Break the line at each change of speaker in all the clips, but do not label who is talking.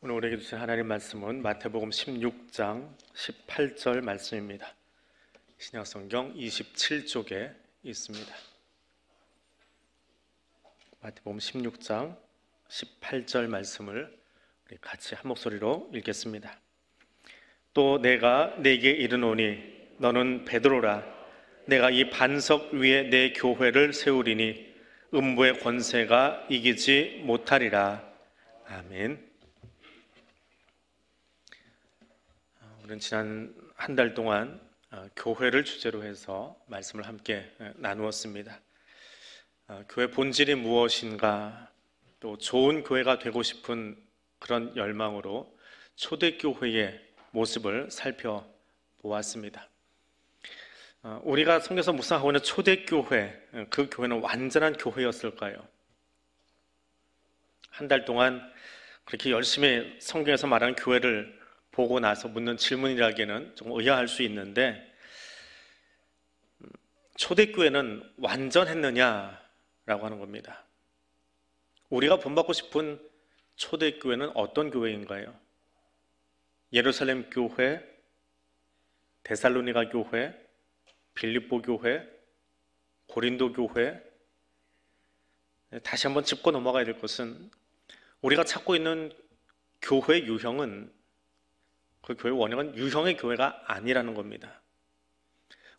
오늘 우리에게 주신 하나님 말씀은 마태복음 16장 18절 말씀입니다. 신약성경 27쪽에 있습니다. 마태복음 16장 18절 말씀을 우리 같이 한 목소리로 읽겠습니다. 또 내가 네게 이르노니 너는 베드로라. 내가 이 반석 위에 내 교회를 세우리니 음부의 권세가 이기지 못하리라. 아멘. 우리는 지난 한 달 동안 교회를 주제로 해서 말씀을 함께 나누었습니다. 교회 본질이 무엇인가, 또 좋은 교회가 되고 싶은 그런 열망으로 초대교회의 모습을 살펴보았습니다. 우리가 성경에서 묵상하고 있는 초대교회, 그 교회는 완전한 교회였을까요? 한 달 동안 그렇게 열심히 성경에서 말하는 교회를 보고 나서 묻는 질문이라기에는 좀 의아할 수 있는데, 초대교회는 완전했느냐라고 하는 겁니다. 우리가 본받고 싶은 초대교회는 어떤 교회인가요? 예루살렘 교회, 데살로니가 교회, 빌립보 교회, 고린도 교회. 다시 한번 짚고 넘어가야 될 것은, 우리가 찾고 있는 교회 유형은 그 교회 원형은 유형의 교회가 아니라는 겁니다.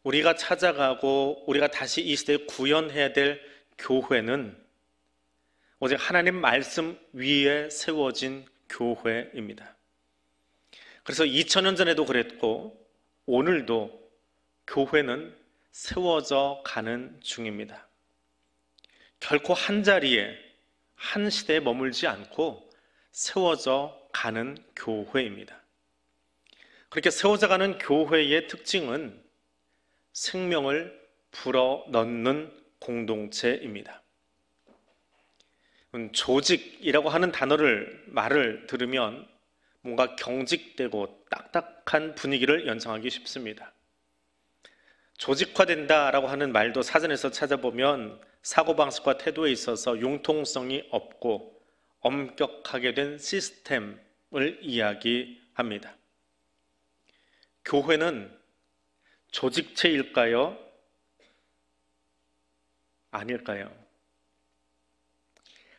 우리가 찾아가고 우리가 다시 이 시대에 구현해야 될 교회는 오직 하나님 말씀 위에 세워진 교회입니다. 그래서 2000년 전에도 그랬고 오늘도 교회는 세워져 가는 중입니다. 결코 한 자리에 한 시대에 머물지 않고 세워져 가는 교회입니다. 그렇게 세워져가는 교회의 특징은 생명을 불어넣는 공동체입니다. 조직이라고 하는 말을 들으면 뭔가 경직되고 딱딱한 분위기를 연상하기 쉽습니다. 조직화된다라고 하는 말도 사전에서 찾아보면 사고방식과 태도에 있어서 융통성이 없고 엄격하게 된 시스템을 이야기합니다. 교회는 조직체일까요? 아닐까요?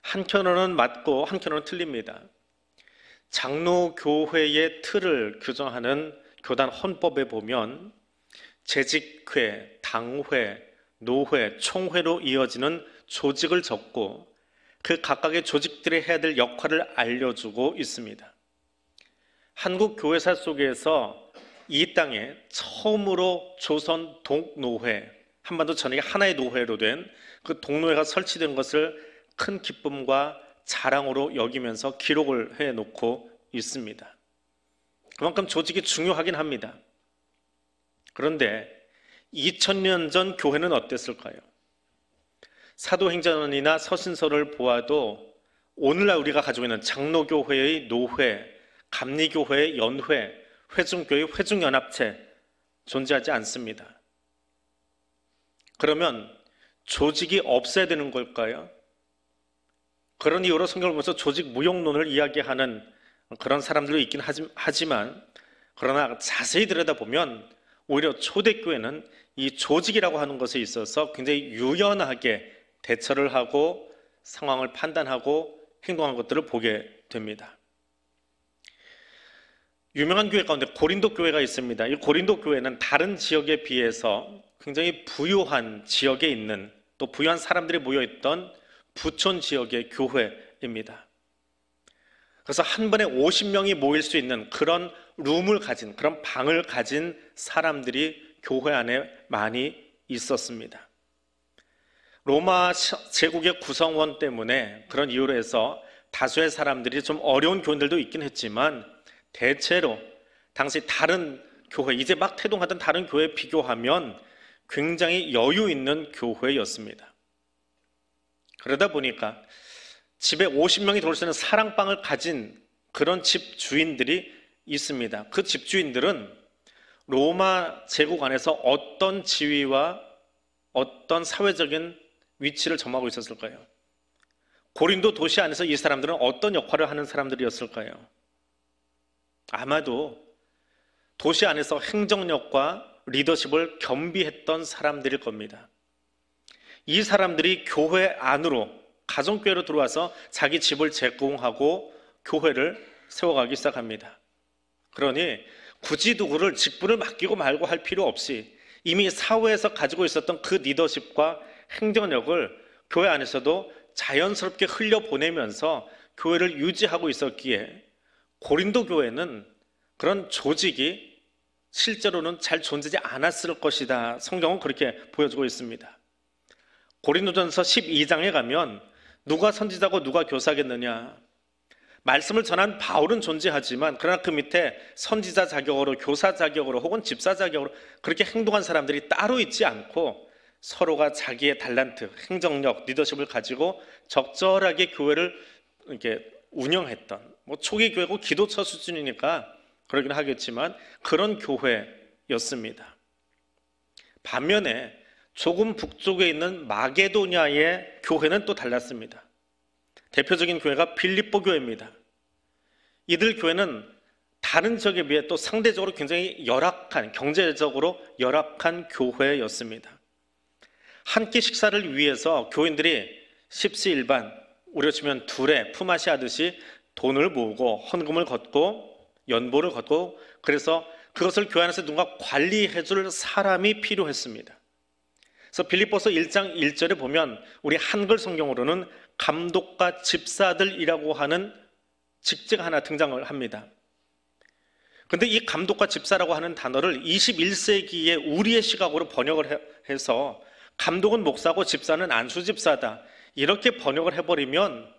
한편으로는 맞고 한편으로는 틀립니다. 장로교회의 틀을 규정하는 교단 헌법에 보면 재직회, 당회, 노회, 총회로 이어지는 조직을 적고 그 각각의 조직들이 해야 될 역할을 알려주고 있습니다. 한국 교회사 속에서 이 땅에 처음으로 조선 동노회, 한반도 전역에 하나의 노회로 된 그 동노회가 설치된 것을 큰 기쁨과 자랑으로 여기면서 기록을 해놓고 있습니다. 그만큼 조직이 중요하긴 합니다. 그런데 2000년 전 교회는 어땠을까요? 사도행전이나 서신서를 보아도 오늘날 우리가 가지고 있는 장로교회의 노회, 감리교회의 연회, 회중교회, 회중연합체 존재하지 않습니다. 그러면 조직이 없어야 되는 걸까요? 그런 이유로 성경을 보면서 조직 무용론을 이야기하는 그런 사람들도 있긴 하지만, 그러나 자세히 들여다보면 오히려 초대교회는 이 조직이라고 하는 것에 있어서 굉장히 유연하게 대처를 하고 상황을 판단하고 행동한 것들을 보게 됩니다. 유명한 교회 가운데 고린도 교회가 있습니다. 이 고린도 교회는 다른 지역에 비해서 굉장히 부유한 지역에 있는, 또 부유한 사람들이 모여있던 부촌 지역의 교회입니다. 그래서 한 번에 50명이 모일 수 있는 그런 룸을 가진, 그런 방을 가진 사람들이 교회 안에 많이 있었습니다. 로마 제국의 구성원 때문에 그런 이유로 해서 다수의 사람들이 좀 어려운 교인들도 있긴 했지만, 대체로 당시 다른 교회, 이제 막 태동하던 다른 교회에 비교하면 굉장히 여유 있는 교회였습니다. 그러다 보니까 집에 50명이 들어올 수 있는 사랑방을 가진 그런 집 주인들이 있습니다. 그 집 주인들은 로마 제국 안에서 어떤 지위와 어떤 사회적인 위치를 점하고 있었을까요? 고린도 도시 안에서 이 사람들은 어떤 역할을 하는 사람들이었을까요? 아마도 도시 안에서 행정력과 리더십을 겸비했던 사람들일 겁니다. 이 사람들이 교회 안으로, 가정교회로 들어와서 자기 집을 제공하고 교회를 세워가기 시작합니다. 그러니 굳이 누구를 직분을 맡기고 말고 할 필요 없이 이미 사회에서 가지고 있었던 그 리더십과 행정력을 교회 안에서도 자연스럽게 흘려보내면서 교회를 유지하고 있었기에 고린도 교회는 그런 조직이 실제로는 잘 존재하지 않았을 것이다. 성경은 그렇게 보여주고 있습니다. 고린도전서 12장에 가면 누가 선지자고 누가 교사겠느냐, 말씀을 전한 바울은 존재하지만 그러나 그 밑에 선지자 자격으로, 교사 자격으로 혹은 집사 자격으로 그렇게 행동한 사람들이 따로 있지 않고 서로가 자기의 달란트, 행정력, 리더십을 가지고 적절하게 교회를 이렇게 운영했던, 초기 교회고 기도처 수준이니까 그러긴 하겠지만 그런 교회였습니다. 반면에 조금 북쪽에 있는 마게도냐의 교회는 또 달랐습니다. 대표적인 교회가 빌립보 교회입니다. 이들 교회는 다른 지역에 비해 또 상대적으로 굉장히 열악한, 경제적으로 열악한 교회였습니다. 한 끼 식사를 위해서 교인들이 십시일반, 우리로 치면 둘에 품앗이 하듯이 돈을 모으고 헌금을 걷고 연보를 걷고, 그래서 그것을 교회 안에서 누군가 관리해 줄 사람이 필요했습니다. 그래서 빌립보서 1장 1절에 보면 우리 한글 성경으로는 감독과 집사들이라고 하는 직제가 하나 등장을 합니다. 그런데 이 감독과 집사라고 하는 단어를 21세기에 우리의 시각으로 번역을 해서 감독은 목사고 집사는 안수집사다, 이렇게 번역을 해버리면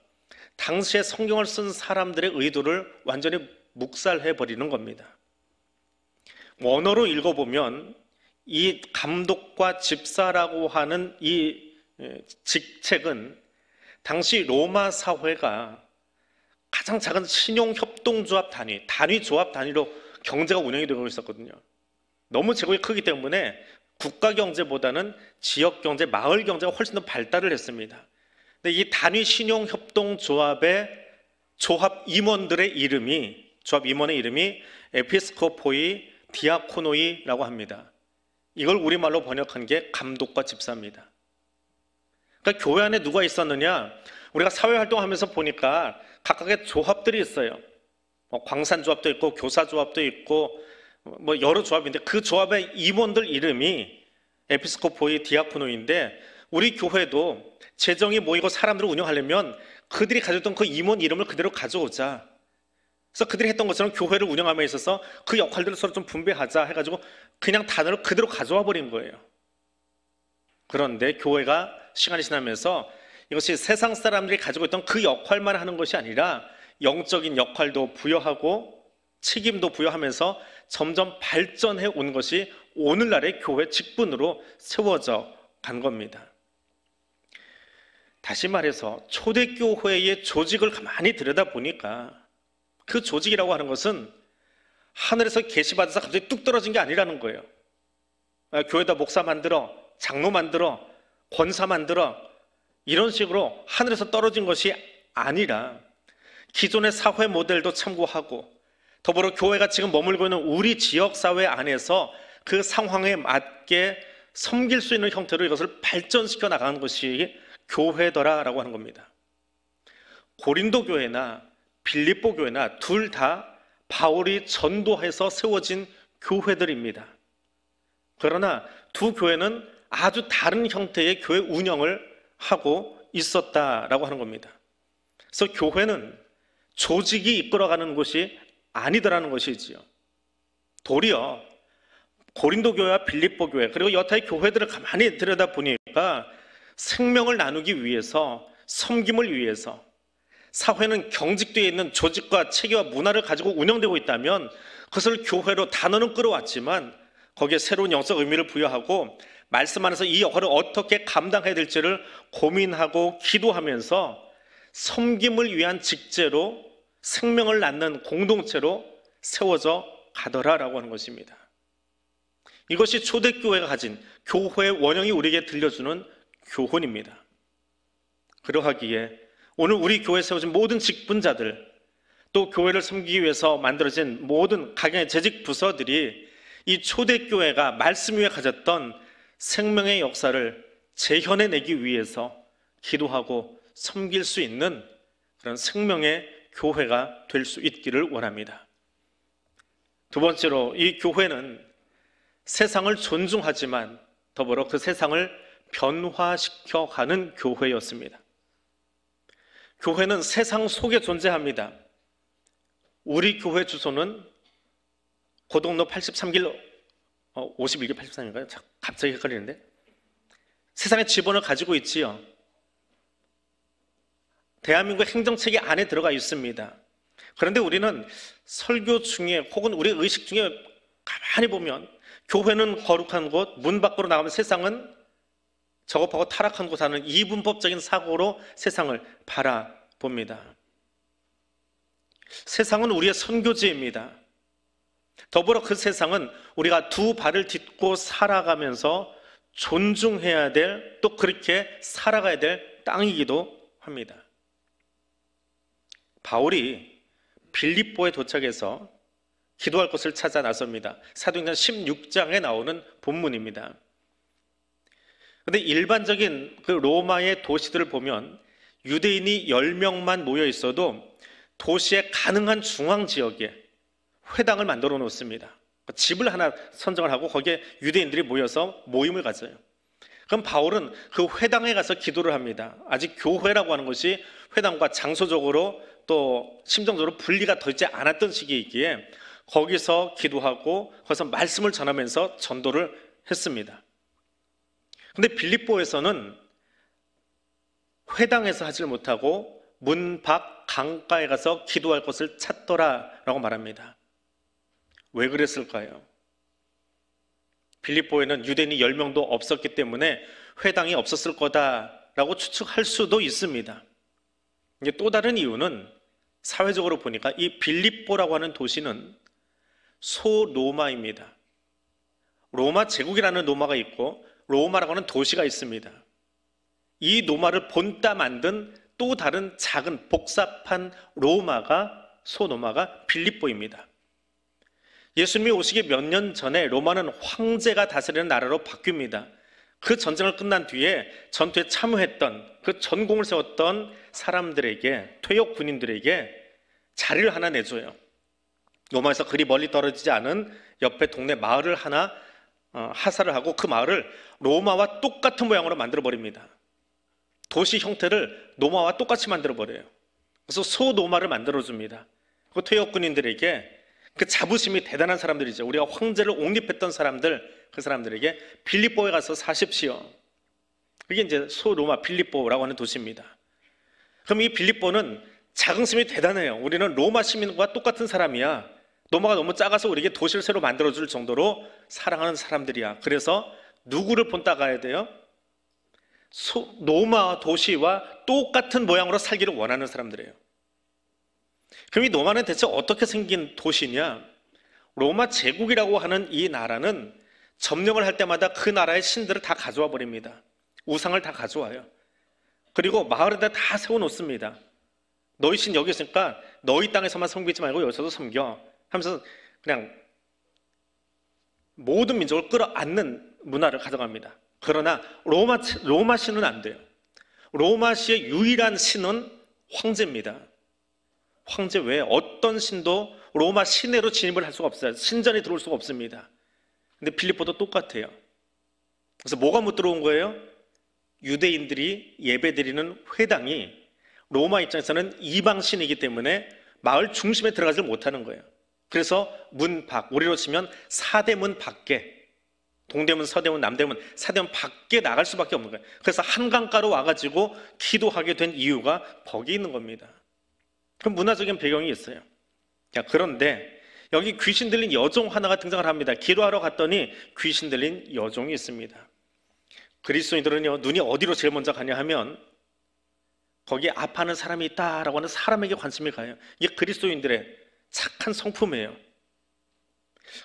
당시에 성경을 쓴 사람들의 의도를 완전히 묵살해버리는 겁니다. 원어로 읽어보면 이 감독과 집사라고 하는 이 직책은 당시 로마 사회가 가장 작은 신용협동조합 단위 조합 단위로 경제가 운영이 되고 있었거든요. 너무 제국이 크기 때문에 국가 경제보다는 지역 경제, 마을 경제가 훨씬 더 발달을 했습니다. 근데 이 단위 신용협동조합의 조합 임원들의 이름이, 조합 임원의 이름이 에피스코포이 디아코노이라고 합니다. 이걸 우리말로 번역한 게 감독과 집사입니다. 그러니까 교회 안에 누가 있었느냐, 우리가 사회활동하면서 보니까 각각의 조합들이 있어요. 광산조합도 있고 교사조합도 있고 여러 조합인데 그 조합의 임원들 이름이 에피스코포이 디아코노인데, 우리 교회도 재정이 모이고 사람들을 운영하려면 그들이 가졌던 그 임원 이름을 그대로 가져오자. 그래서 그들이 했던 것처럼 교회를 운영함에 있어서 그 역할들을 서로 좀 분배하자 해가지고 그냥 단어를 그대로 가져와 버린 거예요. 그런데 교회가 시간이 지나면서 이것이 세상 사람들이 가지고 있던 그 역할만 하는 것이 아니라 영적인 역할도 부여하고 책임도 부여하면서 점점 발전해 온 것이 오늘날의 교회 직분으로 세워져 간 겁니다. 다시 말해서 초대교회의 조직을 가만히 들여다보니까 그 조직이라고 하는 것은 하늘에서 계시받아서 갑자기 뚝 떨어진 게 아니라는 거예요. 교회에다 목사 만들어, 장로 만들어, 권사 만들어, 이런 식으로 하늘에서 떨어진 것이 아니라 기존의 사회 모델도 참고하고 더불어 교회가 지금 머물고 있는 우리 지역사회 안에서 그 상황에 맞게 섬길 수 있는 형태로 이것을 발전시켜 나가는 것이 교회더라라고 하는 겁니다. 고린도 교회나 빌립보 교회나 둘 다 바울이 전도해서 세워진 교회들입니다. 그러나 두 교회는 아주 다른 형태의 교회 운영을 하고 있었다라고 하는 겁니다. 그래서 교회는 조직이 이끌어가는 곳이 아니더라는 것이지요. 도리어 고린도 교회와 빌립보 교회 그리고 여타의 교회들을 가만히 들여다보니까 생명을 나누기 위해서, 섬김을 위해서, 사회는 경직되어 있는 조직과 체계와 문화를 가지고 운영되고 있다면 그것을 교회로 단어는 끌어왔지만 거기에 새로운 영적 의미를 부여하고 말씀 안에서 이 역할을 어떻게 감당해야 될지를 고민하고 기도하면서 섬김을 위한 직제로 생명을 낳는 공동체로 세워져 가더라라고 하는 것입니다. 이것이 초대교회가 가진 교회의 원형이 우리에게 들려주는 교훈입니다. 그러하기에 오늘 우리 교회에 세워진 모든 직분자들, 또 교회를 섬기기 위해서 만들어진 모든 각양의 재직 부서들이 이 초대교회가 말씀 위에 가졌던 생명의 역사를 재현해내기 위해서 기도하고 섬길 수 있는 그런 생명의 교회가 될 수 있기를 원합니다. 두 번째로, 이 교회는 세상을 존중하지만 더불어 그 세상을 변화시켜가는 교회였습니다. 교회는 세상 속에 존재합니다. 우리 교회 주소는 고덕로 83길 51길 83인가요? 갑자기 헷갈리는데. 세상의 지번을 가지고 있지요. 대한민국 행정체계 안에 들어가 있습니다. 그런데 우리는 설교 중에 혹은 우리 의식 중에 가만히 보면 교회는 거룩한 곳, 문 밖으로 나가면 세상은 저급하고 타락한 곳 하는 이분법적인 사고로 세상을 바라봅니다. 세상은 우리의 선교지입니다. 더불어 그 세상은 우리가 두 발을 딛고 살아가면서 존중해야 될, 또 그렇게 살아가야 될 땅이기도 합니다. 바울이 빌립보에 도착해서 기도할 곳을 찾아 나섭니다. 사도행전 16장에 나오는 본문입니다. 그런데 일반적인 그 로마의 도시들을 보면 유대인이 10명만 모여 있어도 도시의 가능한 중앙 지역에 회당을 만들어 놓습니다. 집을 하나 선정을 하고 거기에 유대인들이 모여서 모임을 가져요. 그럼 바울은 그 회당에 가서 기도를 합니다. 아직 교회라고 하는 것이 회당과 장소적으로 또 심정적으로 분리가 되지 않았던 시기이기에 거기서 기도하고 거기서 말씀을 전하면서 전도를 했습니다. 근데 빌립보에서는 회당에서 하질 못하고 문 밖 강가에 가서 기도할 곳을 찾더라라고 말합니다. 왜 그랬을까요? 빌립보에는 유대인이 10명도 없었기 때문에 회당이 없었을 거다라고 추측할 수도 있습니다. 이게 또 다른 이유는 사회적으로 보니까 이 빌립보라고 하는 도시는 소로마입니다. 로마 제국이라는 로마가 있고 로마라고 하는 도시가 있습니다. 이 로마를 본따 만든 또 다른 작은 복잡한 소로마가 빌립보입니다. 예수님이 오시기 몇 년 전에 로마는 황제가 다스리는 나라로 바뀝니다. 그 전쟁을 끝난 뒤에 전투에 참여했던, 그 전공을 세웠던 사람들에게, 퇴역 군인들에게 자리를 하나 내줘요. 로마에서 그리 멀리 떨어지지 않은 옆에 동네 마을을 하나 하사를 하고 그 마을을 로마와 똑같은 모양으로 만들어버립니다. 도시 형태를 로마와 똑같이 만들어버려요. 그래서 소로마를 만들어줍니다. 그 퇴역 군인들에게, 그 자부심이 대단한 사람들이죠. 우리가 황제를 옹립했던 사람들, 그 사람들에게 빌립보에 가서 사십시오. 그게 이제 소로마 빌립보라고 하는 도시입니다. 그럼 이 빌립보는 자긍심이 대단해요. 우리는 로마 시민과 똑같은 사람이야. 로마가 너무 작아서 우리에게 도시를 새로 만들어줄 정도로 사랑하는 사람들이야. 그래서 누구를 본따 가야 돼요? 로마 도시와 똑같은 모양으로 살기를 원하는 사람들이에요. 그럼 이 로마는 대체 어떻게 생긴 도시냐? 로마 제국이라고 하는 이 나라는 점령을 할 때마다 그 나라의 신들을 다 가져와 버립니다. 우상을 다 가져와요. 그리고 마을에다 다 세워놓습니다. 너희 신 여기 있으니까 너희 땅에서만 섬기지 말고 여기서도 섬겨 하면서 그냥 모든 민족을 끌어안는 문화를 가져갑니다. 그러나 로마 신은 안 돼요. 로마시의 유일한 신은 황제입니다. 황제 외에 어떤 신도 로마 시내로 진입을 할 수가 없어요. 신전에 들어올 수가 없습니다. 근데 빌립보도 똑같아요. 그래서 뭐가 못 들어온 거예요? 유대인들이 예배드리는 회당이 로마 입장에서는 이방신이기 때문에 마을 중심에 들어가지 못하는 거예요. 그래서 문 밖, 우리로 치면 사대문 밖에, 동대문, 서대문, 남대문, 사대문 밖에 나갈 수밖에 없는 거예요. 그래서 한강가로 와가지고 기도하게 된 이유가 거기 있는 겁니다. 그럼 문화적인 배경이 있어요. 그런데 여기 귀신 들린 여종 하나가 등장을 합니다. 기도하러 갔더니 귀신 들린 여종이 있습니다. 그리스도인들은요, 눈이 어디로 제일 먼저 가냐 하면 거기에 아파하는 사람이 있다라고 하는 사람에게 관심이 가요. 이게 그리스도인들의 착한 성품이에요.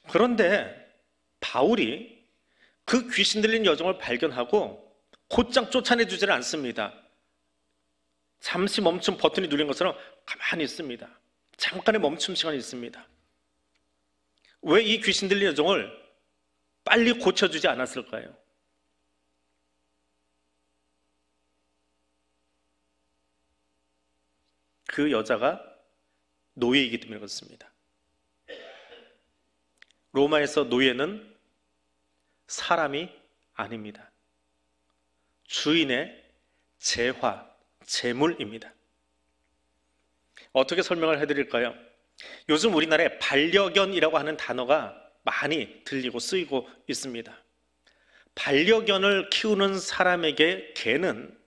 그런데 바울이 그 귀신 들린 여종을 발견하고 곧장 쫓아내주지를 않습니다. 잠시 멈춘 버튼이 눌린 것처럼 가만히 있습니다. 잠깐의 멈춤 시간이 있습니다. 왜 이 귀신 들린 여종을 빨리 고쳐주지 않았을까요? 그 여자가 노예이기 때문에 그렇습니다. 로마에서 노예는 사람이 아닙니다. 주인의 재화, 재물입니다. 어떻게 설명을 해드릴까요? 요즘 우리나라에 반려견이라고 하는 단어가 많이 들리고 쓰이고 있습니다. 반려견을 키우는 사람에게 개는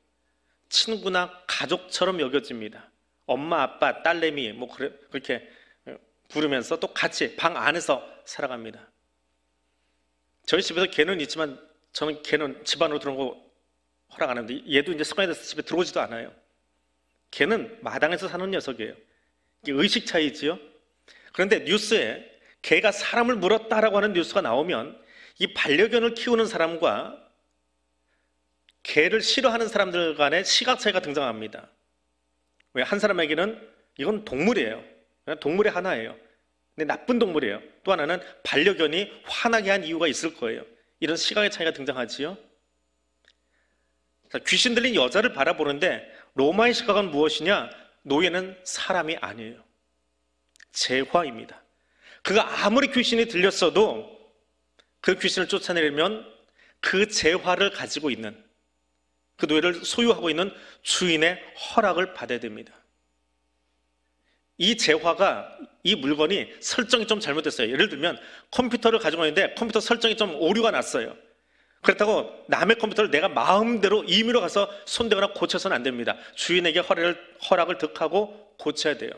친구나 가족처럼 여겨집니다. 엄마, 아빠, 딸내미 뭐 그렇게 부르면서 또 같이 방 안에서 살아갑니다. 저희 집에서 개는 있지만 저는 개는 집 안으로 들어온 거 허락 안 하는데 얘도 이제 습관이 돼서 집에 들어오지도 않아요. 개는 마당에서 사는 녀석이에요. 이게 의식 차이지요. 그런데 뉴스에 개가 사람을 물었다라고 하는 뉴스가 나오면 이 반려견을 키우는 사람과 개를 싫어하는 사람들 간의 시각 차이가 등장합니다. 왜? 한 사람에게는 이건 동물이에요. 동물의 하나예요. 근데 나쁜 동물이에요. 또 하나는 반려견이 화나게 한 이유가 있을 거예요. 이런 시각의 차이가 등장하지요. 자, 귀신 들린 여자를 바라보는데 로마의 시각은 무엇이냐? 노예는 사람이 아니에요. 재화입니다. 그가 아무리 귀신이 들렸어도 그 귀신을 쫓아내려면 그 재화를 가지고 있는, 그 노예를 소유하고 있는 주인의 허락을 받아야 됩니다. 이 재화가, 이 물건이 설정이 좀 잘못됐어요. 예를 들면 컴퓨터를 가지고 있는데 컴퓨터 설정이 좀 오류가 났어요. 그렇다고 남의 컴퓨터를 내가 마음대로 임의로 가서 손대거나 고쳐서는 안 됩니다. 주인에게 허락을 득하고 고쳐야 돼요.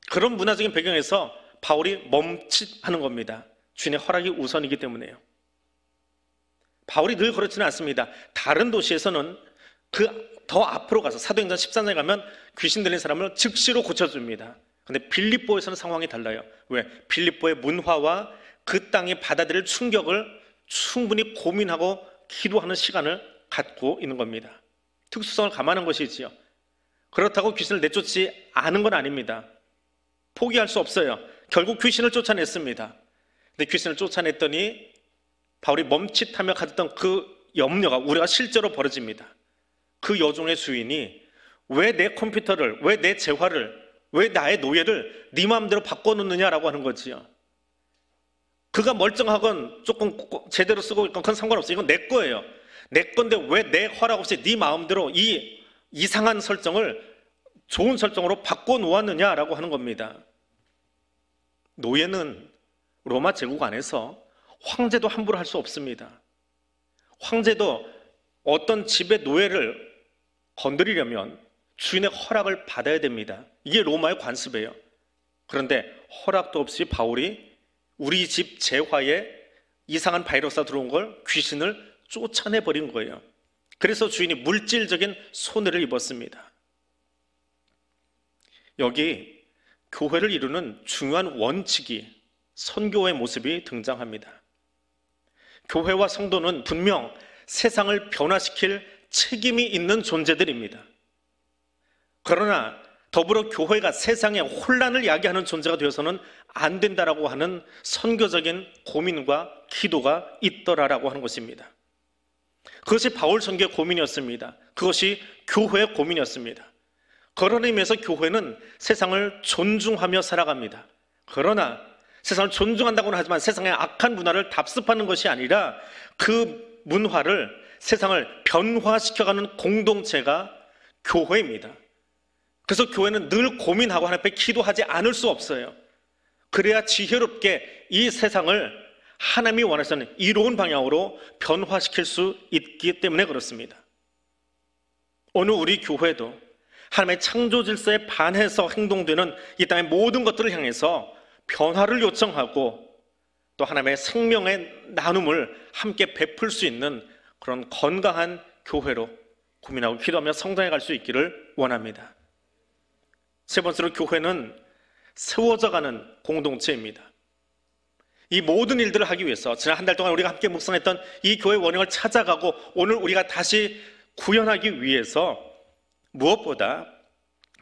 그런 문화적인 배경에서 바울이 멈칫하는 겁니다. 주인의 허락이 우선이기 때문에요. 바울이 늘 그렇지는 않습니다. 다른 도시에서는 그 더 앞으로 가서 사도행전 14장에 가면 귀신 들린 사람을 즉시로 고쳐줍니다. 그런데 빌립보에서는 상황이 달라요. 왜? 빌립보의 문화와 그 땅이 받아들일 충격을 충분히 고민하고 기도하는 시간을 갖고 있는 겁니다. 특수성을 감안한 것이지요. 그렇다고 귀신을 내쫓지 않은 건 아닙니다. 포기할 수 없어요. 결국 귀신을 쫓아냈습니다. 근데 귀신을 쫓아냈더니 바울이 멈칫하며 가졌던 그 염려가 우리가 실제로 벌어집니다. 그 여종의 주인이 왜 내 컴퓨터를, 왜 내 재화를, 왜 나의 노예를 네 마음대로 바꿔놓느냐라고 하는 거지요. 그가 멀쩡하건 조금 제대로 쓰고 있건 그건 상관없어요. 이건 내 거예요. 내 건데 왜 내 허락 없이 네 마음대로 이 이상한 설정을 좋은 설정으로 바꿔놓았느냐라고 하는 겁니다. 노예는 로마 제국 안에서 황제도 함부로 할 수 없습니다. 황제도 어떤 집의 노예를 건드리려면 주인의 허락을 받아야 됩니다. 이게 로마의 관습이에요. 그런데 허락도 없이 바울이 우리 집 재화에 이상한 바이러스가 들어온 걸 귀신을 쫓아내버린 거예요. 그래서 주인이 물질적인 손해를 입었습니다. 여기 교회를 이루는 중요한 원칙이 선교의 모습이 등장합니다. 교회와 성도는 분명 세상을 변화시킬 책임이 있는 존재들입니다. 그러나 더불어 교회가 세상에 혼란을 야기하는 존재가 되어서는 안 된다라고 하는 선교적인 고민과 기도가 있더라라고 하는 것입니다. 그것이 바울 선교의 고민이었습니다. 그것이 교회의 고민이었습니다. 그런 의미에서 교회는 세상을 존중하며 살아갑니다. 그러나 세상을 존중한다고는 하지만 세상의 악한 문화를 답습하는 것이 아니라 그 문화를, 세상을 변화시켜가는 공동체가 교회입니다. 그래서 교회는 늘 고민하고 하나님 앞에 기도하지 않을 수 없어요. 그래야 지혜롭게 이 세상을 하나님이 원하시는 이로운 방향으로 변화시킬 수 있기 때문에 그렇습니다. 오늘 우리 교회도 하나님의 창조 질서에 반해서 행동되는 이 땅의 모든 것들을 향해서 변화를 요청하고 또 하나님의 생명의 나눔을 함께 베풀 수 있는 그런 건강한 교회로 고민하고 기도하며 성장해 갈 수 있기를 원합니다. 세 번째로 교회는 세워져가는 공동체입니다. 이 모든 일들을 하기 위해서 지난 한 달 동안 우리가 함께 묵상했던 이 교회 원형을 찾아가고 오늘 우리가 다시 구현하기 위해서 무엇보다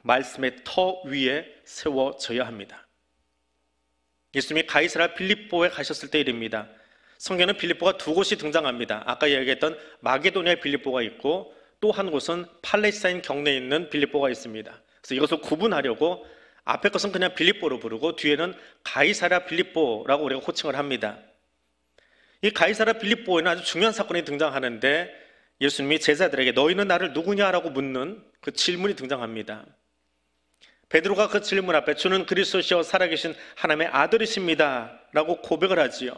말씀의 터 위에 세워져야 합니다. 예수님이 가이사랴 빌립보에 가셨을 때 일입니다. 성경에는 빌립보가 두 곳이 등장합니다. 아까 이야기했던 마게도니아 빌립보가 있고 또 한 곳은 팔레스타인 경내에 있는 빌립보가 있습니다. 그래서 이것을 구분하려고 앞에 것은 그냥 빌립보로 부르고 뒤에는 가이사랴 빌립보라고 우리가 호칭을 합니다. 이 가이사랴 빌립보에는 아주 중요한 사건이 등장하는데 예수님이 제자들에게 너희는 나를 누구냐라고 묻는 그 질문이 등장합니다. 베드로가 그 질문 앞에 주는 그리스도시여 살아계신 하나님의 아들이십니다 라고 고백을 하지요.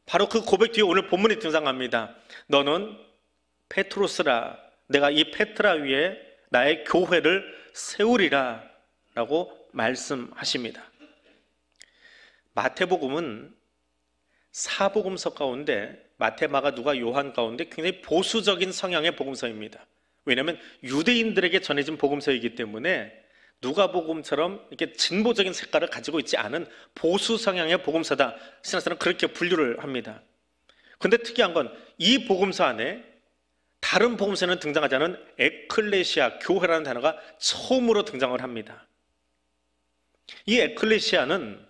바로 그 고백 뒤에 오늘 본문이 등장합니다. 너는 페트로스라, 내가 이 페트라 위에 나의 교회를 세우리라 라고 말씀하십니다. 마태복음은 사복음서 가운데 마태, 마가, 누가, 요한 가운데 굉장히 보수적인 성향의 복음서입니다. 왜냐하면 유대인들에게 전해진 복음서이기 때문에 누가복음처럼 이렇게 진보적인 색깔을 가지고 있지 않은 보수 성향의 복음서다. 신학자는 그렇게 분류를 합니다. 그런데 특이한 건 이 복음서 안에 다른 복음서에는 등장하지 않은 에클레시아, 교회라는 단어가 처음으로 등장을 합니다. 이 에클레시아는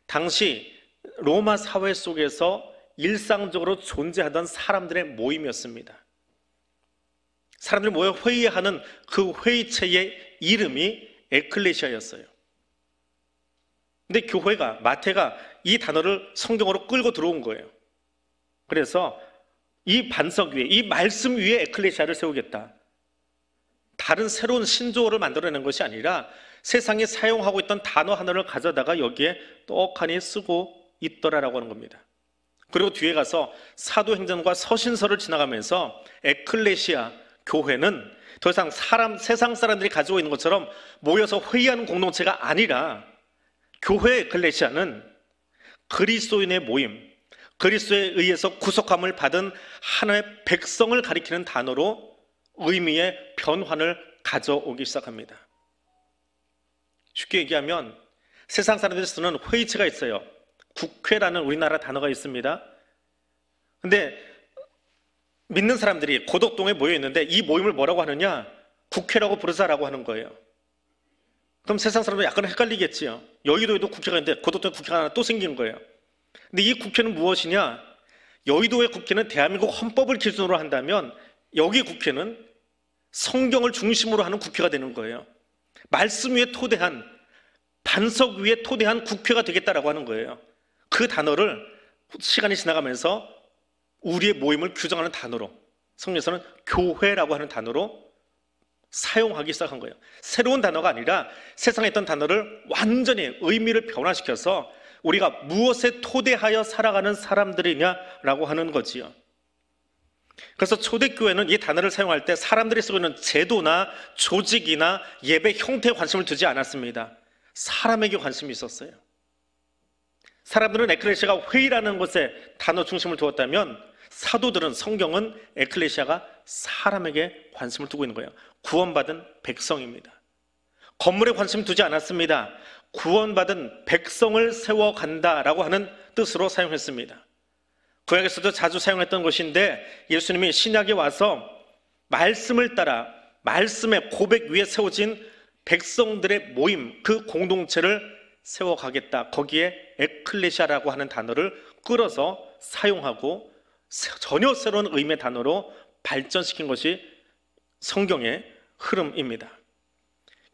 당시 로마 사회 속에서 일상적으로 존재하던 사람들의 모임이었습니다. 사람들이 모여 회의하는 그 회의체의 이름이 에클레시아였어요. 근데 교회가, 마태가 이 단어를 성경으로 끌고 들어온 거예요. 그래서 이 반석 위에, 이 말씀 위에 에클레시아를 세우겠다. 다른 새로운 신조어를 만들어내는 것이 아니라 세상이 사용하고 있던 단어 하나를 가져다가 여기에 떡하니 쓰고 있더라라고 하는 겁니다. 그리고 뒤에 가서 사도행전과 서신서를 지나가면서 에클레시아, 교회는 더 이상 세상 사람들이 가지고 있는 것처럼 모여서 회의하는 공동체가 아니라 교회 에클레시아는 그리스도인의 모임, 그리스도에 의해서 구속함을 받은 하나의 백성을 가리키는 단어로 의미의 변환을 가져오기 시작합니다. 쉽게 얘기하면 세상 사람들이 쓰는 회의체가 있어요. 국회라는 우리나라 단어가 있습니다. 근데 믿는 사람들이 고덕동에 모여 있는데 이 모임을 뭐라고 하느냐? 국회라고 부르자라고 하는 거예요. 그럼 세상 사람들 약간 헷갈리겠지요. 여의도에도 국회가 있는데 고덕동에 국회가 하나 또 생긴 거예요. 근데 이 국회는 무엇이냐? 여의도의 국회는 대한민국 헌법을 기준으로 한다면 여기 국회는 성경을 중심으로 하는 국회가 되는 거예요. 말씀 위에 토대한, 반석 위에 토대한 국회가 되겠다라고 하는 거예요. 그 단어를 시간이 지나가면서 우리의 모임을 규정하는 단어로, 성경에서는 교회라고 하는 단어로 사용하기 시작한 거예요. 새로운 단어가 아니라 세상에 있던 단어를 완전히 의미를 변화시켜서 우리가 무엇에 토대하여 살아가는 사람들이냐라고 하는 거지요. 그래서 초대교회는 이 단어를 사용할 때 사람들이 쓰고 있는 제도나 조직이나 예배 형태에 관심을 두지 않았습니다. 사람에게 관심이 있었어요. 사람들은 에클레시아가 회의라는 것에 단어 중심을 두었다면 사도들은, 성경은 에클레시아가 사람에게 관심을 두고 있는 거예요. 구원받은 백성입니다. 건물에 관심 두지 않았습니다. 구원받은 백성을 세워간다라고 하는 뜻으로 사용했습니다. 구약에서도 자주 사용했던 것인데 예수님이 신약에 와서 말씀을 따라 말씀의 고백 위에 세워진 백성들의 모임, 그 공동체를 세워가겠다. 거기에 에클레시아라고 하는 단어를 끌어서 사용하고 전혀 새로운 의미의 단어로 발전시킨 것이 성경의 흐름입니다.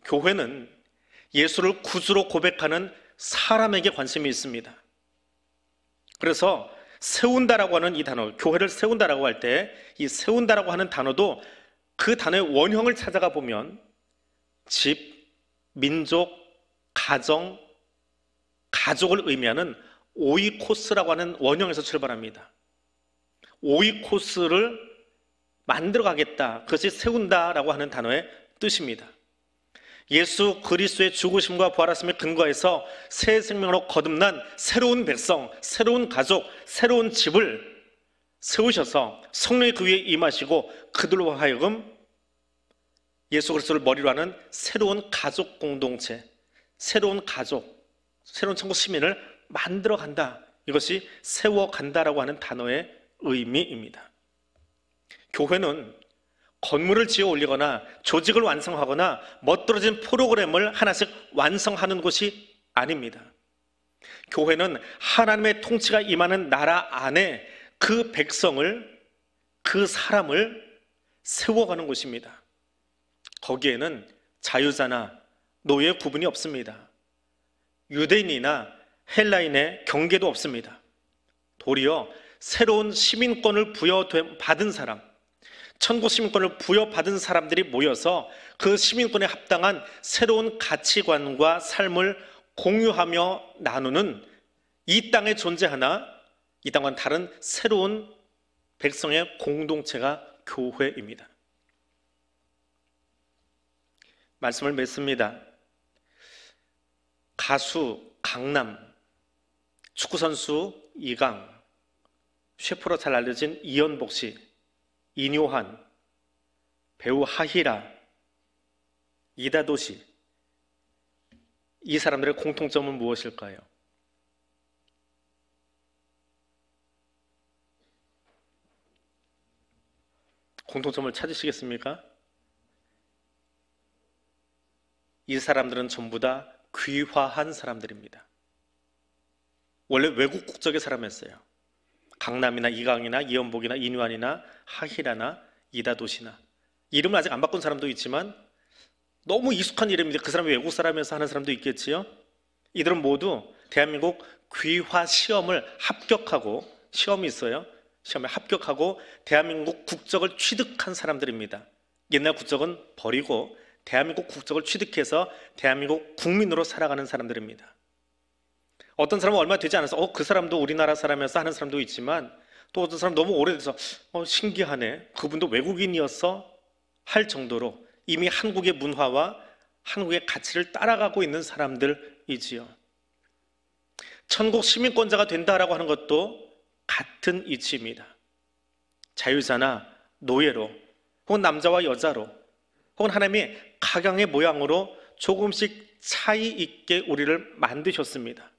교회는 예수를 구주로 고백하는 사람에게 관심이 있습니다. 그래서 세운다라고 하는 이 단어, 교회를 세운다라고 할 때 이 세운다라고 하는 단어도 그 단어의 원형을 찾아가 보면 집, 민족, 가정, 가족을 의미하는 오이코스라고 하는 원형에서 출발합니다. 오이코스를 만들어가겠다, 그것이 세운다라고 하는 단어의 뜻입니다. 예수 그리스도의 죽으심과 부활하심에 근거해서 새 생명으로 거듭난 새로운 백성, 새로운 가족, 새로운 집을 세우셔서 성령이 그 위에 임하시고 그들로 하여금 예수 그리스도를 머리로 하는 새로운 가족 공동체, 새로운 가족, 새로운 천국 시민을 만들어간다. 이것이 세워간다라고 하는 단어의 의미입니다. 교회는 건물을 지어 올리거나 조직을 완성하거나 멋들어진 프로그램을 하나씩 완성하는 곳이 아닙니다. 교회는 하나님의 통치가 임하는 나라 안에 그 백성을, 그 사람을 세워가는 곳입니다. 거기에는 자유자나 노예 구분이 없습니다. 유대인이나 헬라인의 경계도 없습니다. 도리어 새로운 시민권을 부여받은 사람, 천국 시민권을 부여받은 사람들이 모여서 그 시민권에 합당한 새로운 가치관과 삶을 공유하며 나누는 이 땅에 존재하나 이 땅과는 다른 새로운 백성의 공동체가 교회입니다. 말씀을 맺습니다. 가수 강남, 축구선수 이강, 셰프로 잘 알려진 이연복 씨, 이뇨한, 배우 하희라, 이다도 씨, 이 사람들의 공통점은 무엇일까요? 공통점을 찾으시겠습니까? 이 사람들은 전부 다 귀화한 사람들입니다. 원래 외국 국적의 사람이었어요. 강남이나 이강이나 이연복이나 이뇨한이나 하희라나 이다도시나, 이름을 아직 안 바꾼 사람도 있지만 너무 익숙한 이름인데 그 사람이 외국 사람이어서 하는 사람도 있겠지요. 이들은 모두 대한민국 귀화 시험을 합격하고, 시험이 있어요. 시험에 합격하고 대한민국 국적을 취득한 사람들입니다. 옛날 국적은 버리고 대한민국 국적을 취득해서 대한민국 국민으로 살아가는 사람들입니다. 어떤 사람은 얼마 되지 않아서 그 사람도 우리나라 사람이어서 하는 사람도 있지만, 또 어떤 사람 너무 오래돼서 신기하네, 그분도 외국인이었어 할 정도로 이미 한국의 문화와 한국의 가치를 따라가고 있는 사람들이지요. 천국 시민권자가 된다라고 하는 것도 같은 이치입니다. 자유자나 노예로, 혹은 남자와 여자로, 혹은 하나님이 각양의 모양으로 조금씩 차이 있게 우리를 만드셨습니다.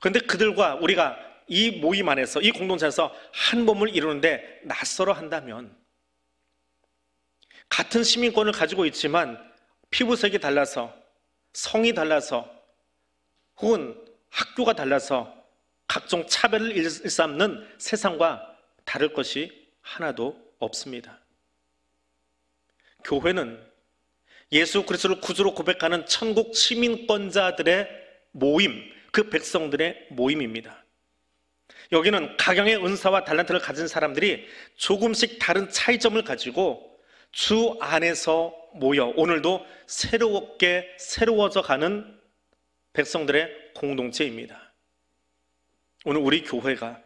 그런데 그들과 우리가 이 모임 안에서, 이 공동체 안에서 한 몸을 이루는데 낯설어 한다면, 같은 시민권을 가지고 있지만 피부색이 달라서, 성이 달라서, 혹은 학교가 달라서 각종 차별을 일삼는 세상과 다를 것이 하나도 없습니다. 교회는 예수 그리스도를 구주로 고백하는 천국 시민권자들의 모임, 그 백성들의 모임입니다. 여기는 각양의 은사와 달란트를 가진 사람들이 조금씩 다른 차이점을 가지고 주 안에서 모여 오늘도 새롭게 새로워져 가는 백성들의 공동체입니다. 오늘 우리 교회가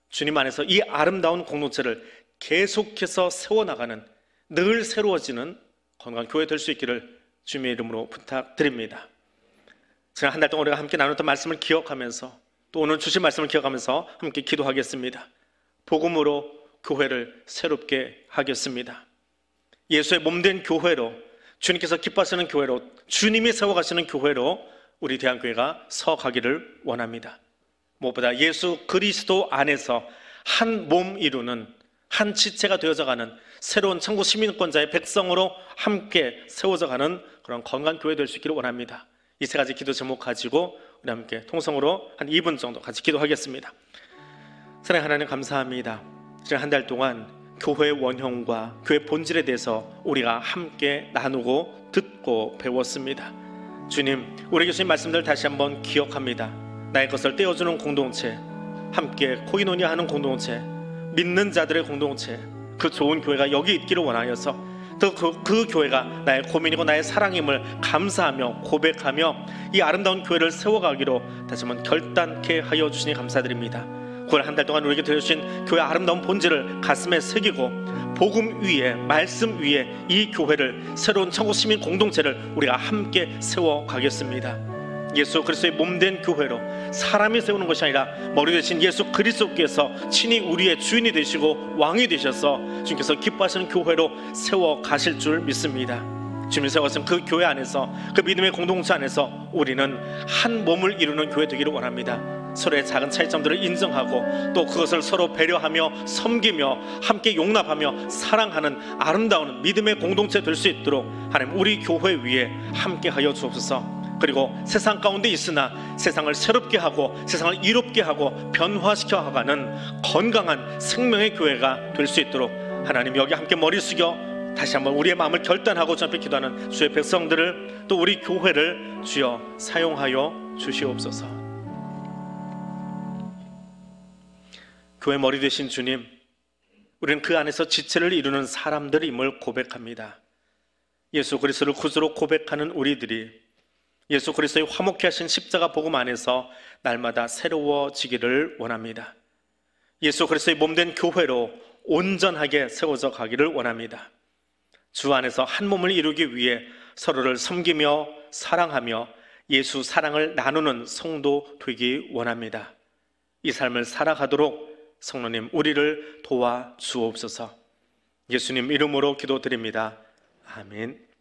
주님 안에서 이 아름다운 공동체를 계속해서 세워나가는, 늘 새로워지는 건강한 교회 될 수 있기를 주님의 이름으로 부탁드립니다. 지난 한 달 동안 우리가 함께 나눴던 말씀을 기억하면서, 또 오늘 주신 말씀을 기억하면서 함께 기도하겠습니다. 복음으로 교회를 새롭게 하겠습니다. 예수의 몸된 교회로, 주님께서 기뻐하시는 교회로, 주님이 세워가시는 교회로 우리 대한교회가 서가기를 원합니다. 무엇보다 예수 그리스도 안에서 한 몸 이루는, 한 지체가 되어져가는 새로운 천국 시민권자의 백성으로 함께 세워져가는 그런 건강한 교회 될 수 있기를 원합니다. 이 세 가지 기도 제목 가지고 우리 함께 통성으로 한 2분 정도 같이 기도하겠습니다. 사랑하는 하나님, 감사합니다. 지난 한 달 동안 교회의 원형과 교회 본질에 대해서 우리가 함께 나누고 듣고 배웠습니다. 주님, 우리 교수님 말씀들 다시 한번 기억합니다. 나의 것을 떼어주는 공동체, 함께 코이노니아하는 공동체, 믿는 자들의 공동체, 그 좋은 교회가 여기 있기를 원하여서 또 그 교회가 나의 고민이고 나의 사랑임을 감사하며 고백하며 이 아름다운 교회를 세워가기로 다시 한번 결단케 하여 주시니 감사드립니다. 9월 한 달 동안 우리에게 들려주신 교회의 아름다운 본질을 가슴에 새기고 복음 위에, 말씀 위에 이 교회를, 새로운 천국 시민 공동체를 우리가 함께 세워가겠습니다. 예수 그리스도의 몸된 교회로 사람이 세우는 것이 아니라 머리 되신 예수 그리스도께서 친히 우리의 주인이 되시고 왕이 되셔서 주님께서 기뻐하시는 교회로 세워 가실 줄 믿습니다. 주님이 세워가신 그 교회 안에서, 그 믿음의 공동체 안에서 우리는 한 몸을 이루는 교회 되기를 원합니다. 서로의 작은 차이점들을 인정하고 또 그것을 서로 배려하며 섬기며 함께 용납하며 사랑하는 아름다운 믿음의 공동체 될 수 있도록 하나님 우리 교회 위에 함께하여 주옵소서. 그리고 세상 가운데 있으나 세상을 새롭게 하고 세상을 이롭게 하고 변화시켜 가는 건강한 생명의 교회가 될 수 있도록 하나님 여기 함께 머리 숙여 다시 한번 우리의 마음을 결단하고 주 앞에 기도하는 주의 백성들을 또 우리 교회를 주여 사용하여 주시옵소서. 교회 머리 되신 주님, 우리는 그 안에서 지체를 이루는 사람들임을 고백합니다. 예수 그리스도를 구주로 고백하는 우리들이 예수 그리스도의 화목케 하신 십자가 복음 안에서 날마다 새로워지기를 원합니다. 예수 그리스도의 몸된 교회로 온전하게 세워져 가기를 원합니다. 주 안에서 한 몸을 이루기 위해 서로를 섬기며 사랑하며 예수 사랑을 나누는 성도 되기 원합니다. 이 삶을 살아가도록 성령님 우리를 도와주옵소서. 예수님 이름으로 기도드립니다. 아멘.